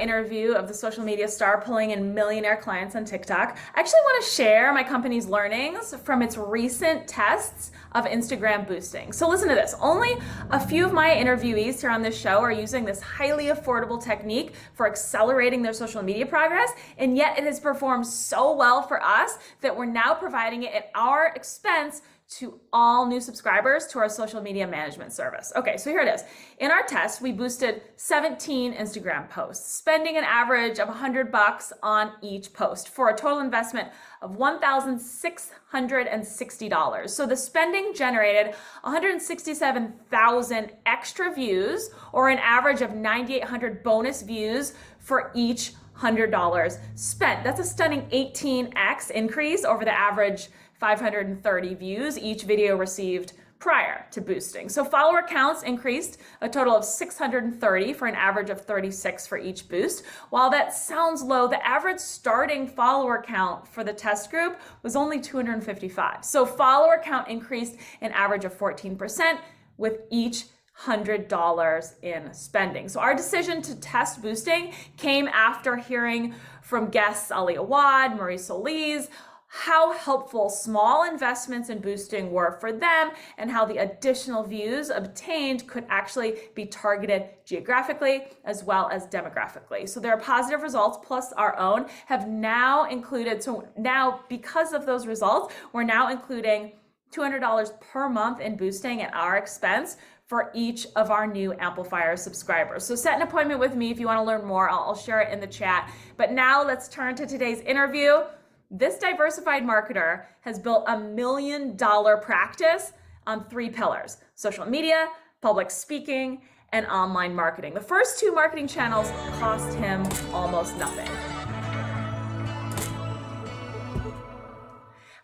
interview of the social media star pulling in millionaire clients on TikTok. I actually want to share my company's learnings from its recent tests of Instagram boosting. So listen to this. Only a few of my interviewees here on this show are using this highly affordable technique for accelerating their social media progress, and yet it has performed so well for us that we're now providing it at our expense to all new subscribers to our social media management service. Okay, so here it is. In our test, we boosted 17 Instagram posts, spending an average of $100 on each post for a total investment of $1,660. So the spending generated 167,000 extra views, or an average of 9,800 bonus views for each $100 spent. That's a stunning 18x increase over the average 530 views each video received prior to boosting. So follower counts increased a total of 630 for an average of 36 for each boost. While that sounds low, the average starting follower count for the test group was only 255. So follower count increased an average of 14% with each $100 in spending. So our decision to test boosting came after hearing from guests Ali Awad, Marie Solis, how helpful small investments in boosting were for them, and how the additional views obtained could actually be targeted geographically as well as demographically. So their positive results plus our own have now included, so now because of those results, we're now including $200 per month in boosting at our expense for each of our new Amplifier subscribers. So set an appointment with me if you want to learn more. I'll share it in the chat. But now let's turn to today's interview. This diversified marketer has built $1 million practice on 3 pillars: social media, public speaking, and online marketing. The first 2 marketing channels cost him almost nothing.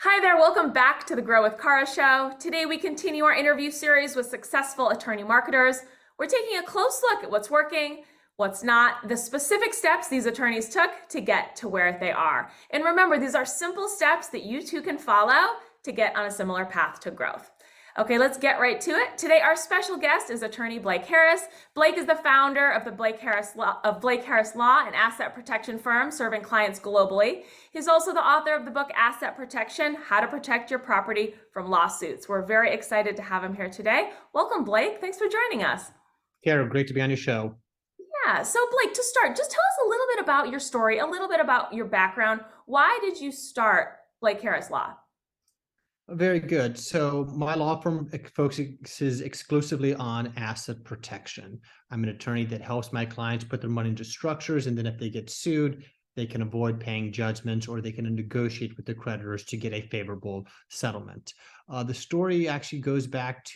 Hi there, welcome back to the Grow with Cara show. Today we continue our interview series with successful attorney marketers. We're taking a close look at what's working, what's not, the specific steps these attorneys took to get to where they are. And remember, these are simple steps that you too can follow to get on a similar path to growth. Okay, let's get right to it. Today, our special guest is attorney Blake Harris. Blake is the founder of the Blake Harris Law, an asset protection firm serving clients globally. He's also the author of the book Asset Protection: How to Protect Your Property from Lawsuits. We're very excited to have him here today. Welcome, Blake. Thanks for joining us. Kara, great to be on your show. Yeah, so Blake, to start, just tell us a little bit about your story, a little bit about your background. Why did you start Blake Harris Law? Very good. So my law firm focuses exclusively on asset protection. I'm an attorney that helps my clients put their money into structures, and then if they get sued, they can avoid paying judgments, or they can negotiate with the creditors to get a favorable settlement. The story actually goes back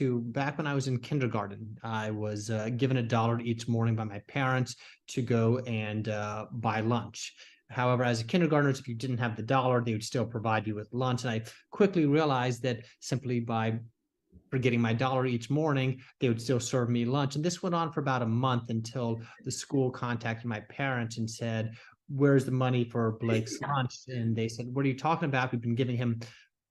when I was in kindergarten. I was given $1 each morning by my parents to go and buy lunch. However, as a kindergartner, if you didn't have the $1, they would still provide you with lunch. And I quickly realized that simply by getting my $1 each morning, they would still serve me lunch. And this went on for about a month until the school contacted my parents and said, "Where's the money for Blake's lunch?" And they said, "What are you talking about? We've been giving him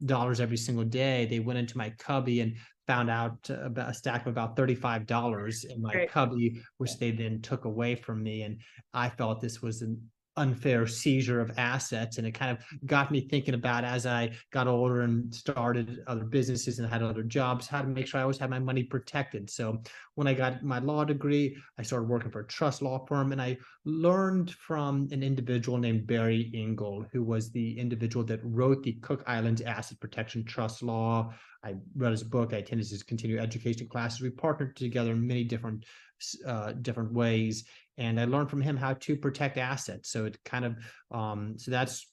dollars every single day." They went into my cubby and found out about a stack of about $35 in my cubby, which they then took away from me. And I felt this was an unfair seizure of assets, and it kind of got me thinking about, as I got older and started other businesses and had other jobs, how to make sure I always had my money protected. So when I got my law degree, I started working for a trust law firm, and I learned from an individual named Barry Engel, who was the individual that wrote the Cook Islands Asset Protection Trust Law. I read his book. I attended his continuing education classes. We partnered together in many different ways, and I learned from him how to protect assets. So it kind of, so that's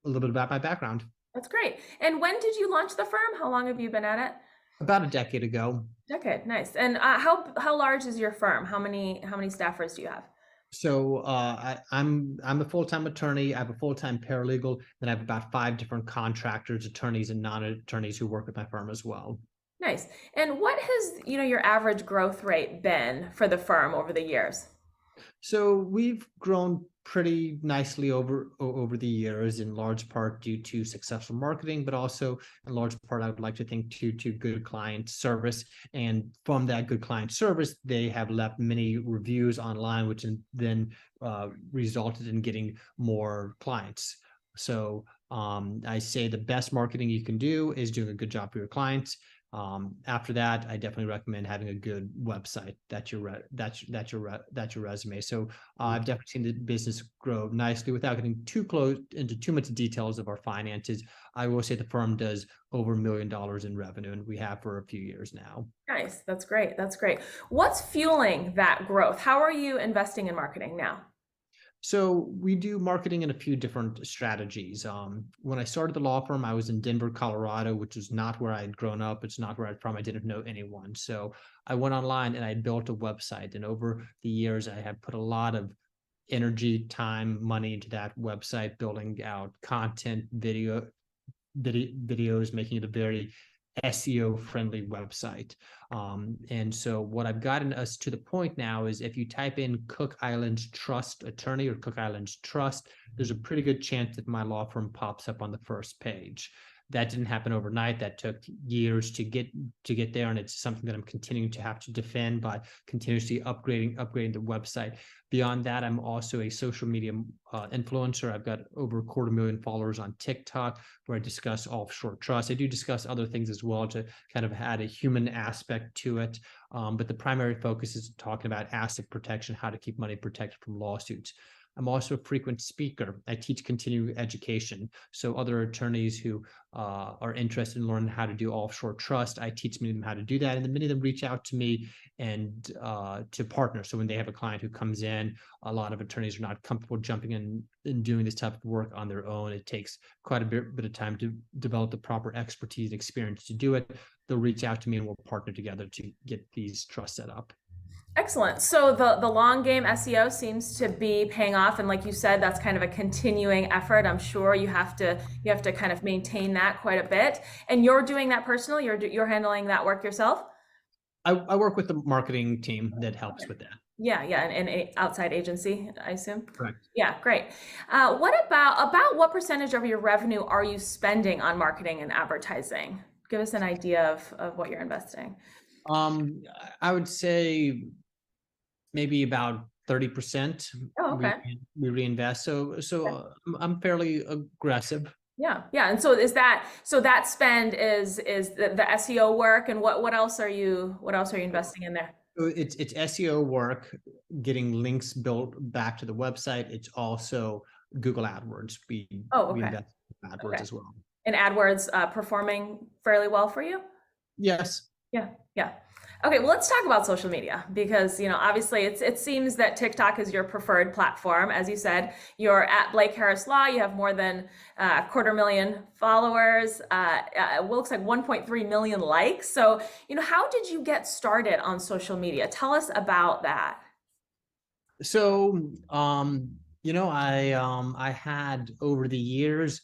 a little bit about my background. That's great. And when did you launch the firm? How long have you been at it? About a decade ago. Decade, nice. And how large is your firm? How many staffers do you have? So I'm a full-time attorney. I have a full-time paralegal, and I have about 5 different contractors, attorneys, and non-attorneys who work with my firm as well. Nice. And what has your average growth rate been for the firm over the years? So we've grown pretty nicely over the years, in large part due to successful marketing, but also in large part, I would like to think to good client service. And from that good client service, they have left many reviews online, which then resulted in getting more clients. So I say the best marketing you can do is doing a good job for your clients. After that, I definitely recommend having a good website. That's your resume. So I've definitely seen the business grow nicely without getting too close into too much details of our finances. I will say the firm does over $1 million in revenue, and we have for a few years now. Nice. That's great. That's great. What's fueling that growth? How are you investing in marketing now? So we do marketing in a few different strategies. When I started the law firm, I was in Denver, Colorado, which is not where I had grown up. It's not where I'm from. I didn't know anyone. So I went online and I built a website. And over the years, I have put a lot of energy, time, money into that website, building out content, videos, making it a very SEO friendly website. And so what I've gotten us to the point now is if you type in Cook Islands Trust Attorney or Cook Islands Trust, there's a pretty good chance that my law firm pops up on the first page. That didn't happen overnight. That took years to get there, and it's something that I'm continuing to have to defend by continuously upgrading the website. Beyond that, I'm also a social media influencer. I've got over 250,000 followers on TikTok, where I discuss offshore trust. I do discuss other things as well to kind of add a human aspect to it. But the primary focus is talking about asset protection, how to keep money protected from lawsuits. I'm also a frequent speaker. I teach continuing education. So other attorneys who are interested in learning how to do offshore trust, I teach them how to do that. And then many of them reach out to me and to partner. So when they have a client who comes in, a lot of attorneys are not comfortable jumping in and doing this type of work on their own. It takes quite a bit of time to develop the proper expertise and experience to do it. They'll reach out to me and we'll partner together to get these trusts set up. Excellent. So the long game SEO seems to be paying off, and like you said, that's kind of a continuing effort. I'm sure you have to kind of maintain that quite a bit. And you're doing that personally. You're handling that work yourself. I work with the marketing team that helps Okay. with that. Yeah, yeah, and a outside agency, I assume. Correct. Yeah, great. What about what percentage of your revenue are you spending on marketing and advertising? Give us an idea of what you're investing. I would say maybe about 30% Oh, we okay. we reinvest. So I'm fairly aggressive. Yeah, yeah. And so that spend is the SEO work, and what else are you investing in there? So it's SEO work, getting links built back to the website. It's also Google AdWords. Oh, We okay. invest in AdWords Okay. as well. And AdWords performing fairly well for you? Yes. Yeah, yeah. Okay, well, let's talk about social media because, obviously it seems that TikTok is your preferred platform. As you said, you're at Blake Harris Law. You have more than 250,000 followers. It looks like 1.3 million likes. So, how did you get started on social media? Tell us about that. So, I had over the years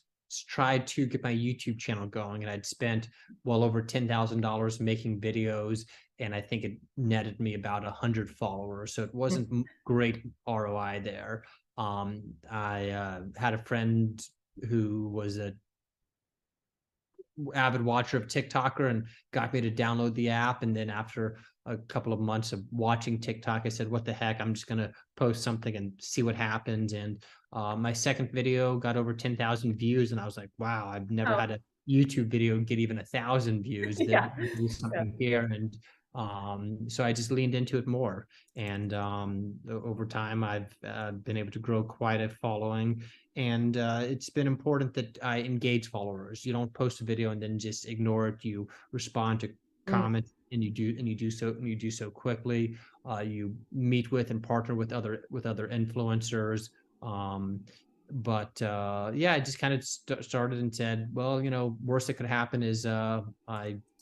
tried to get my YouTube channel going, and I'd spent well over $10,000 making videos, and I think it netted me about 100 followers. So it wasn't great ROI there. I had a friend who was a avid watcher of TikToker and got me to download the app. And then after a couple of months of watching TikTok, I said, what the heck, I'm just going to post something and see what happens. And my second video got over 10,000 views. And I was like, wow, I've never Oh, had a YouTube video get even 1,000 views. There yeah. must be Yeah. something here. And so I just leaned into it more. And over time, I've been able to grow quite a following. And it's been important that I engage followers. You don't post a video and then just ignore it. You respond to Mm. comments, and you do so quickly. You meet with and partner with other influencers. But yeah, I just kind of started and said, well, worst that could happen is I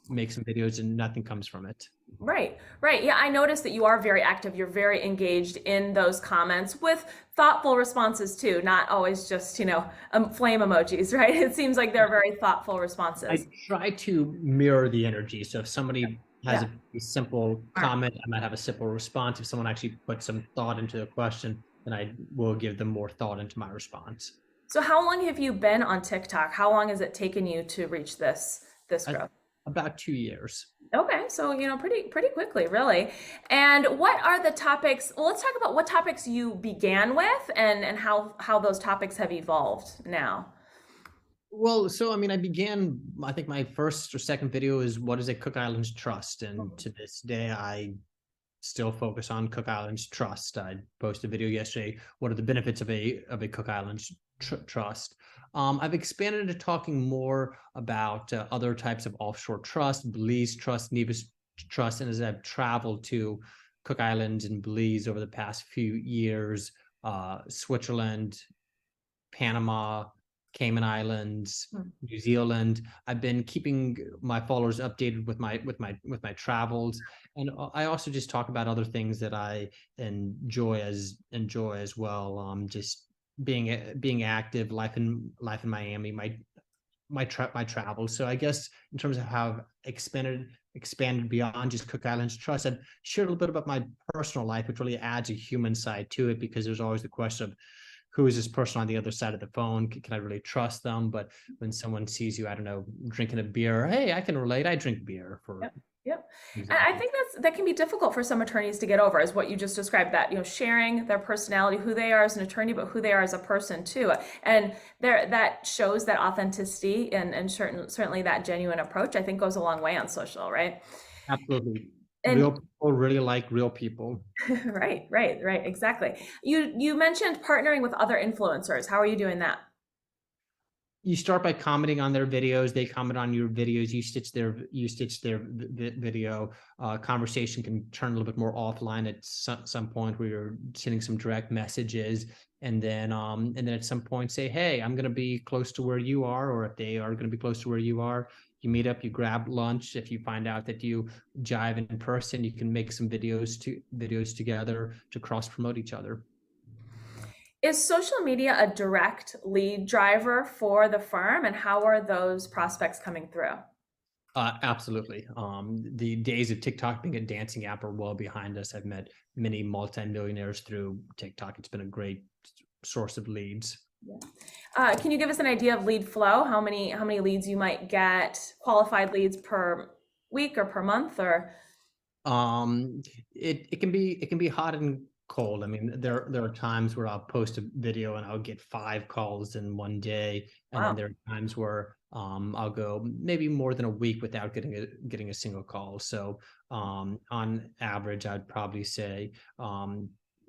make some videos and nothing comes from it. Right, right. Yeah, I noticed that you are very active. You're very engaged in those comments with thoughtful responses too, not always just, flame emojis, right? It seems like they're very thoughtful responses. I try to mirror the energy. So if somebody has Yeah. a simple Smart. comment, I might have a simple response. If someone actually puts some thought into the question, then I will give them more thought into my response. So how long have you been on TikTok? How long has it taken you to reach this I, growth? about 2 years. Okay, so pretty quickly, really. And what are the topics? Well, let's talk about what topics you began with and how those topics have evolved now. Well, so I mean, I began, I think my first or second video is what is a Cook Islands Trust? And to this day, I still focus on Cook Islands Trust. I posted a video yesterday. What are the benefits of a Cook Islands Trust? I've expanded into talking more about other types of offshore trust, Belize Trust, Nevis Trust, and as I've traveled to Cook Islands and Belize over the past few years, Switzerland, Panama, Cayman Islands, Hmm. New Zealand. I've been keeping my followers updated with my travels, and I also just talk about other things that I enjoy as well. Just being active, life in Miami, my travels. So I guess in terms of how I've expanded beyond just Cook Islands Trust, I've shared a little bit about my personal life, which really adds a human side to it because there's always the question of who is this person on the other side of the phone? Can I really trust them? But when someone sees you, I don't know, drinking a beer, hey, I can relate. I drink beer, for Yep. Yep. And I example. think that can be difficult for some attorneys to get over, is what you just described, that, sharing their personality, who they are as an attorney, but who they are as a person too. And that shows that authenticity and certainly that genuine approach, I think, goes a long way on social, right? Absolutely. And Real people really like real people. right, exactly. You mentioned partnering with other influencers. How are you doing that? You start by commenting on their videos, they comment on your videos, you stitch their video. Conversation can turn a little bit more offline at some point where you're sending some direct messages, and then at some point say, hey, I'm going to be close to where you are, or if they are going to be close to where you are, you meet up, you grab lunch. If you find out that you jive in person, you can make some videos together to cross promote each other. Is social media a direct lead driver for the firm, and how are those prospects coming through? Absolutely. The days of TikTok being a dancing app are well behind us. I've met many multimillionaires through TikTok. It's been a great source of leads. Yeah. Can you give us an idea of lead flow? How many leads you might get, qualified leads per week or per month, or Um, it can be hot and cold. I mean, there are times where I'll post a video and I'll get 5 calls in one day, and then wow. there are times where I'll go maybe more than a week without getting a single call. So on average, I'd probably say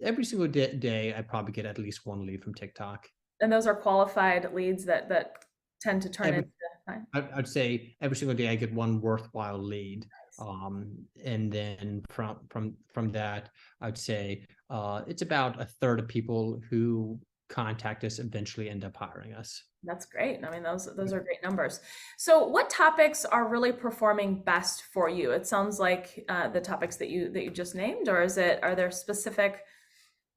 every single day I probably get at least one lead from TikTok. And those are qualified leads that tend to turn Every into time. I'd say every single day I get one worthwhile lead. And then from that, I'd say it's about a third of people who contact us eventually end up hiring us. That's great. I mean, those are great numbers. So, what topics are really performing best for you? It sounds like the topics that you just named, or are there specific?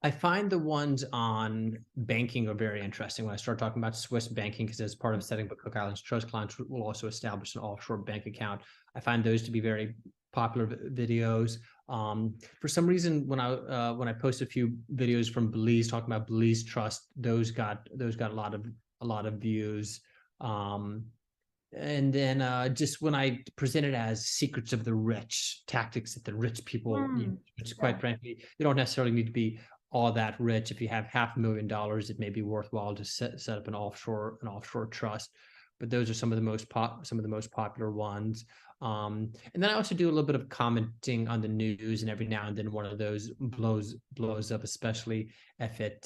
I find the ones on banking are very interesting when I start talking about Swiss banking, because as part of setting up a Cook Islands Trust, clients will also establish an offshore bank account. I find those to be very popular videos. For some reason, when I post a few videos from Belize talking about Belize Trust, those got a lot of views. Um, and then just when I present it as secrets of the rich, tactics that the rich people use, Hmm, which yeah, quite frankly, you don't necessarily need to be all that rich. If you have $500,000, it may be worthwhile to set up an offshore trust. But those are some of the most popular ones. And then I also do a little bit of commenting on the news, and every now and then one of those blows up, especially if it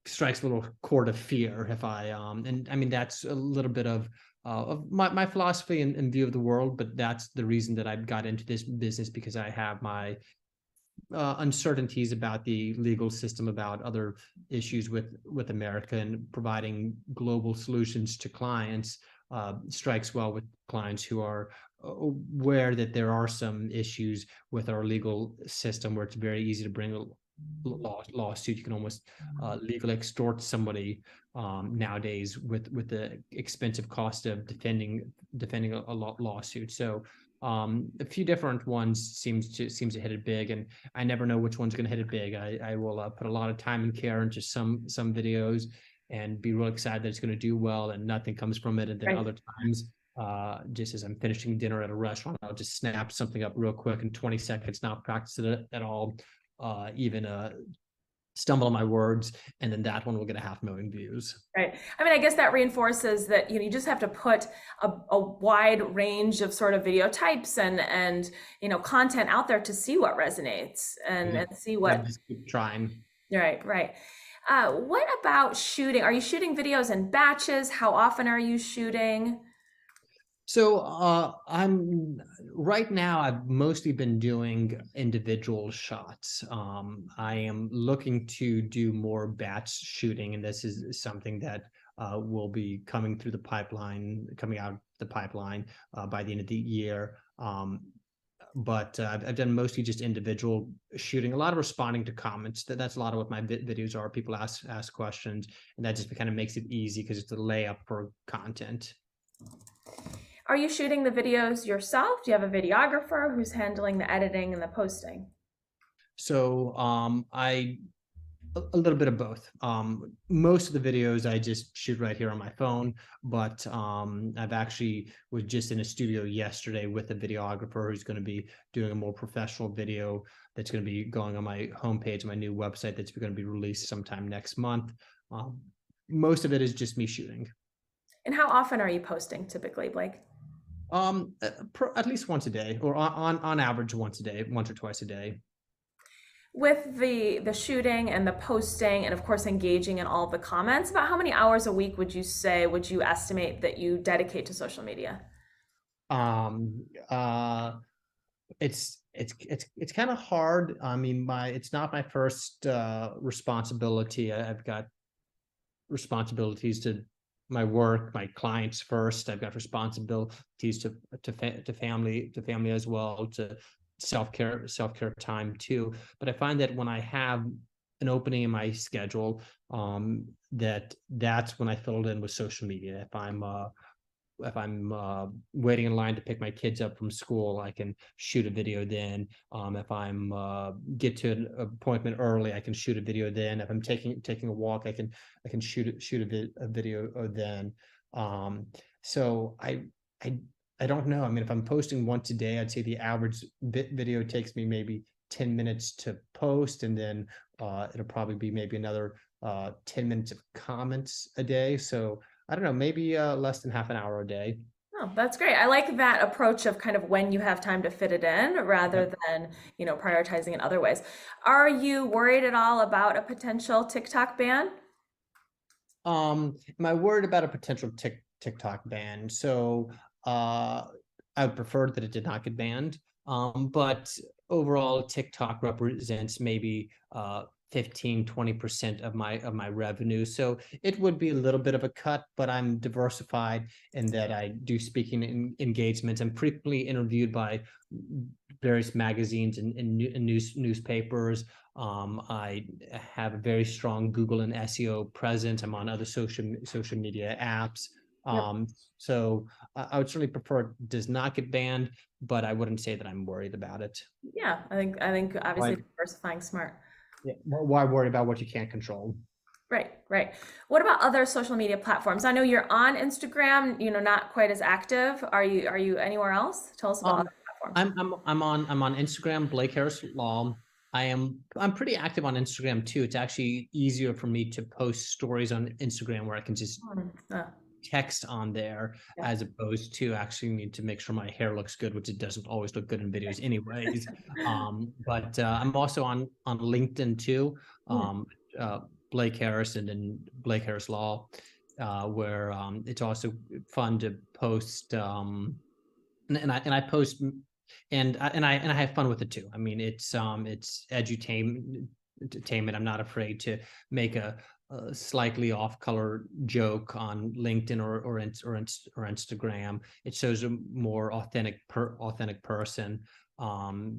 strikes a little chord of fear. If I and I mean that's a little bit of my philosophy and view of the world, but that's the reason that I got into this business, because I have my uncertainties about the legal system, about other issues with America, and providing global solutions to clients strikes well with clients who are aware that there are some issues with our legal system where it's very easy to bring lawsuit. You can almost legally extort somebody nowadays with the expensive cost of defending a lawsuit. So a few different ones seems to hit it big, and I never know which one's going to hit it big. I will put a lot of time and care into some videos and be real excited that it's going to do well, and nothing comes from it. And then Right. other times, just as I'm finishing dinner at a restaurant, I'll just snap something up real quick in 20 seconds, not practice it at all, even stumble on my words, and then that one will get 500,000 views. Right. I mean, I guess that reinforces that, you just have to put a wide range of sort of video types and content out there to see what resonates and see what. Just keep trying. Right, right. What about shooting? Are you shooting videos in batches? How often are you shooting? So I'm right now, I've mostly been doing individual shots. I am looking to do more batch shooting, and this is something that will be coming out the pipeline by the end of the year. But I've done mostly just individual shooting, a lot of responding to comments. That's a lot of what my videos are. People ask questions, and that just kind of makes it easy because it's a layup for content. Are you shooting the videos yourself? Do you have a videographer who's handling the editing and the posting? So I a little bit of both. Most of the videos I just shoot right here on my phone, but I've actually was just in a studio yesterday with a videographer who's going to be doing a more professional video that's going to be going on my homepage, my new website that's going to be released sometime next month. Most of it is just me shooting. And how often are you posting typically, Blake? At least once a day, or on average once a day, once or twice a day. With the shooting and the posting and of course engaging in all the comments, about how many hours a week would you estimate that you dedicate to social media? It's kind of hard. I mean, it's not my first responsibility. I've got responsibilities to my work, my clients first. I've got responsibilities to family as well, to self-care time too. But I find that when I have an opening in my schedule, that's when I fill it in with social media. If I'm waiting in line to pick my kids up from school, I can shoot a video then. If I'm get to an appointment early, I can shoot a video then. If I'm taking a walk, I can shoot a video then. So I don't know. I mean, if I'm posting once a day, I'd say the average video takes me maybe 10 minutes to post, and then it'll probably be maybe another 10 minutes of comments a day. So I don't know, maybe less than half an hour a day. Oh, that's great. I like that approach of kind of when you have time to fit it in rather than, prioritizing in other ways. Are you worried at all about a potential TikTok ban? Am I worried about a potential TikTok ban? So I would prefer that it did not get banned. But overall, TikTok represents maybe 15-20% of my revenue. So it would be a little bit of a cut, but I'm diversified in that I do speaking engagements. I'm frequently interviewed by various magazines and newspapers. I have a very strong Google and SEO presence. I'm on other social media apps. So I would certainly prefer it does not get banned, but I wouldn't say that I'm worried about it. Yeah, I think obviously diversifying smart. Yeah, why worry about what you can't control? Right, right. What about other social media platforms? I know you're on Instagram, not quite as active. Are you anywhere else? Tell us about other platforms. I'm on Instagram, Blake Harris Law. I'm pretty active on Instagram too. It's actually easier for me to post stories on Instagram where I can just text on there, as opposed to actually need to make sure my hair looks good, which it doesn't always look good in videos anyways. But I'm also on LinkedIn too, Blake Harris and then Blake Harris Law, where it's also fun to post, and I post and I have fun with it too. I mean, it's edutainment. I'm not afraid to make a slightly off color joke on LinkedIn or Instagram. It shows a more authentic person.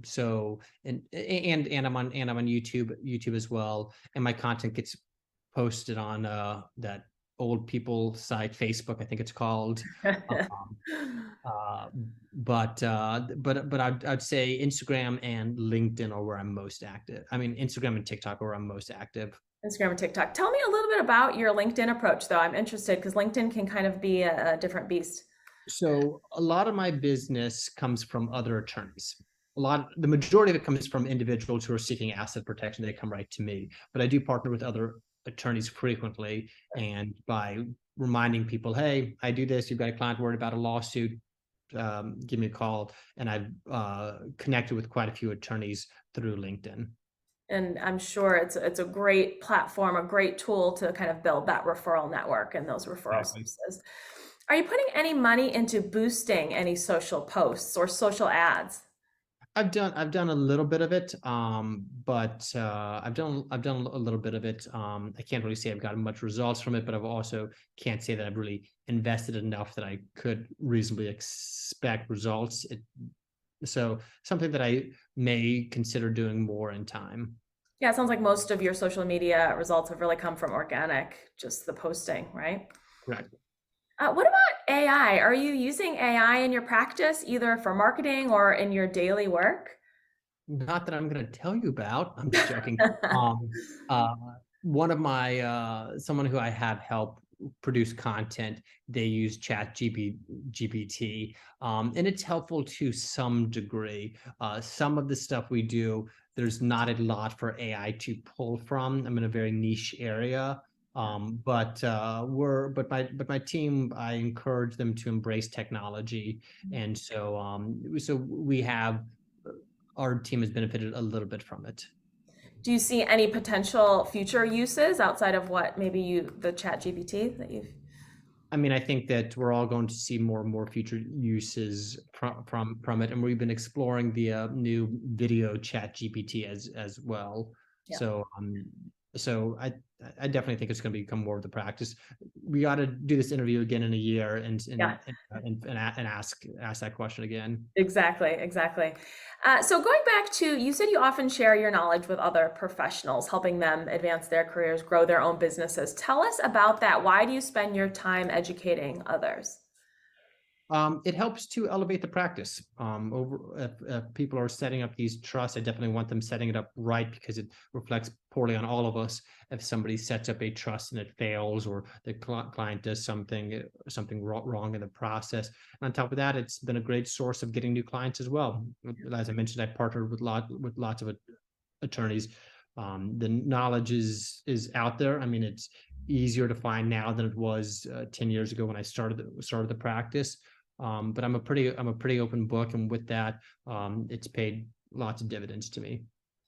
So and I'm on YouTube as well, and my content gets posted on that old people site, Facebook, I think it's called. Um, uh, but I'd say Instagram and LinkedIn are where I'm most active. I mean, Instagram and TikTok are where I'm most active. Instagram and TikTok. Tell me a little bit about your LinkedIn approach, though. I'm interested because LinkedIn can kind of be a different beast. So a lot of my business comes from other attorneys. The majority of it comes from individuals who are seeking asset protection. They come right to me, but I do partner with other attorneys frequently. And by reminding people, hey, I do this. You've got a client worried about a lawsuit, give me a call. And I've connected with quite a few attorneys through LinkedIn. And I'm sure it's a great platform, a great tool to kind of build that referral network and those referral Exactly. sources. Are you putting any money into boosting any social posts or social ads? I've done a little bit of it, but I've done a little bit of it. I can't really say I've gotten much results from it, but I've also can't say that I've really invested enough that I could reasonably expect results. So something that I may consider doing more in time. Yeah, it sounds like most of your social media results have really come from organic, just the posting, right? Correct. What about AI? Are you using AI in your practice, either for marketing or in your daily work? Not that I'm going to tell you about. I'm just joking. Uh, One of my someone who I have helped produce content, they use GPT, and it's helpful to some degree. Some of the stuff we do, there's not a lot for AI to pull from. I'm in a very niche area. But my team, I encourage them to embrace technology, and so we have our team has benefited a little bit from it. Do you see any potential future uses outside of what maybe the chat GPT that you've? I mean, I think that we're all going to see more and more future uses from it, and we've been exploring the new video chat GPT as well. Yeah. So so I definitely think it's going to become more of the practice. We got to do this interview again in a year Yeah. and ask that question again. Exactly, exactly. So going back to, you said you often share your knowledge with other professionals, helping them advance their careers, grow their own businesses. Tell us about that. Why do you spend your time educating others? It helps to elevate the practice. If people are setting up these trusts, I definitely want them setting it up right because it reflects poorly on all of us. If somebody sets up a trust and it fails, or the client does something wrong in the process. And on top of that, it's been a great source of getting new clients as well. As I mentioned, I partnered with lots of attorneys. The knowledge is out there. I mean, it's easier to find now than it was 10 years ago when I started the practice. But I'm a pretty open book, and with that, it's paid lots of dividends to me.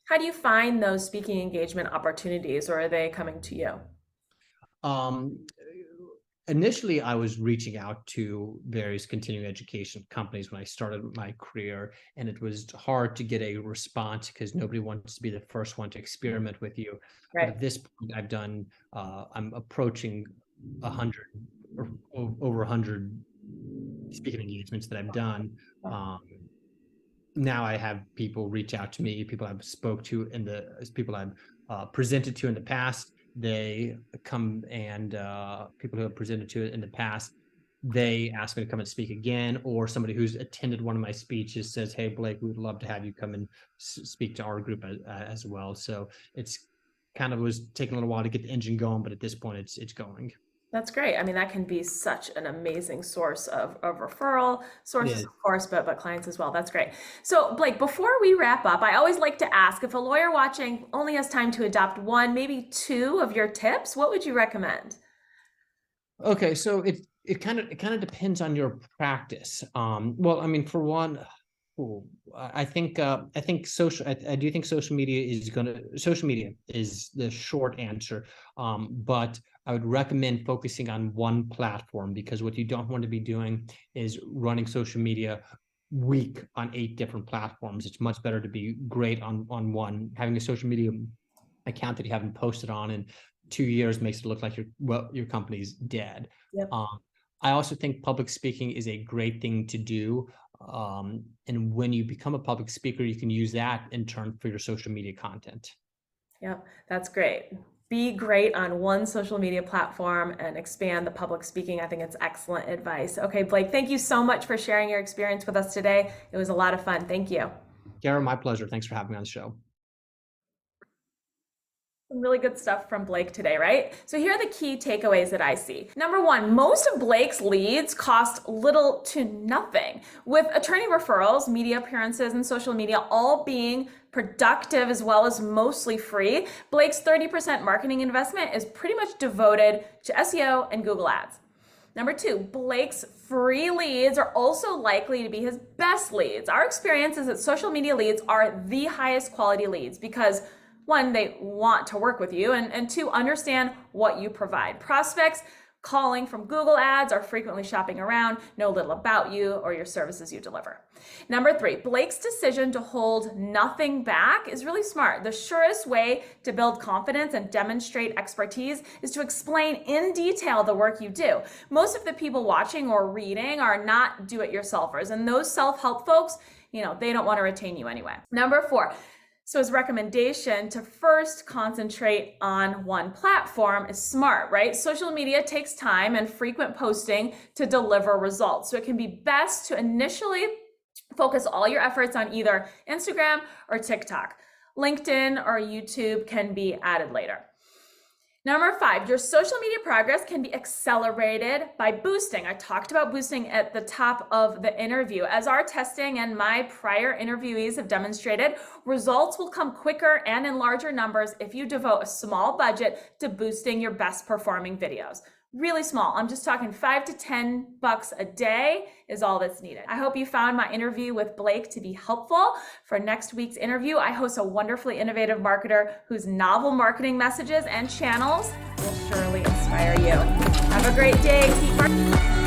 How do you find those speaking engagement opportunities, or are they coming to you? Um, Initially, I was reaching out to various continuing education companies when I started my career, and it was hard to get a response because nobody wants to be the first one to experiment with you. But Right. at this point, I'm approaching 100 or over 100 speaking engagements that I've done. Um, Now I have people reach out to me, people I've spoke to people I've presented to in the past. They come and people who have presented to it in the past, they ask me to come and speak again, or somebody who's attended one of my speeches says, hey, Blake, we would love to have you come and speak to our group as well. So it's kind of was taking a little while to get the engine going, but at this point it's going. That's great. I mean, that can be such an amazing source of referral It sources, is. of course, but clients as well. That's great. So, Blake, before we wrap up, I always like to ask if a lawyer watching only has time to adopt one, maybe two of your tips, what would you recommend? Okay, so it kind of depends on your practice. Well, I mean, for one, I think I do think social media is the short answer. But I would recommend focusing on one platform, because what you don't want to be doing is running social media weak on 8 different platforms. It's much better to be great on one, having a social media account that you haven't posted on and 2 years makes it look like your company's dead. Yep. I also think public speaking is a great thing to do. And when you become a public speaker, you can use that in turn for your social media content. Yep, that's great. Be great on one social media platform and expand the public speaking. I think it's excellent advice. Okay, Blake, thank you so much for sharing your experience with us today. It was a lot of fun. Thank you. Kara, my pleasure. Thanks for having me on the show. Some really good stuff from Blake today, right? So here are the key takeaways that I see. Number one, most of Blake's leads cost little to nothing. With attorney referrals, media appearances, and social media all being productive as well as mostly free, Blake's 30% marketing investment is pretty much devoted to SEO and Google Ads. Number two, Blake's free leads are also likely to be his best leads. Our experience is that social media leads are the highest quality leads because one, they want to work with you, and two, understand what you provide. Prospects calling from Google Ads are frequently shopping around, know little about you or your services you deliver. Number three, Blake's decision to hold nothing back is really smart. The surest way to build confidence and demonstrate expertise is to explain in detail the work you do. Most of the people watching or reading are not do-it-yourselfers, and those self-help folks, they don't want to retain you anyway. Number four, so his recommendation to first concentrate on one platform is smart, right? Social media takes time and frequent posting to deliver results. So it can be best to initially focus all your efforts on either Instagram or TikTok. LinkedIn or YouTube can be added later. Number five, your social media progress can be accelerated by boosting. I talked about boosting at the top of the interview. As our testing and my prior interviewees have demonstrated, results will come quicker and in larger numbers if you devote a small budget to boosting your best performing videos. Really small. I'm just talking $5 to $10 a day is all that's needed. I hope you found my interview with Blake to be helpful. For next week's interview, I host a wonderfully innovative marketer whose novel marketing messages and channels will surely inspire you. Have a great day. Keep marketing.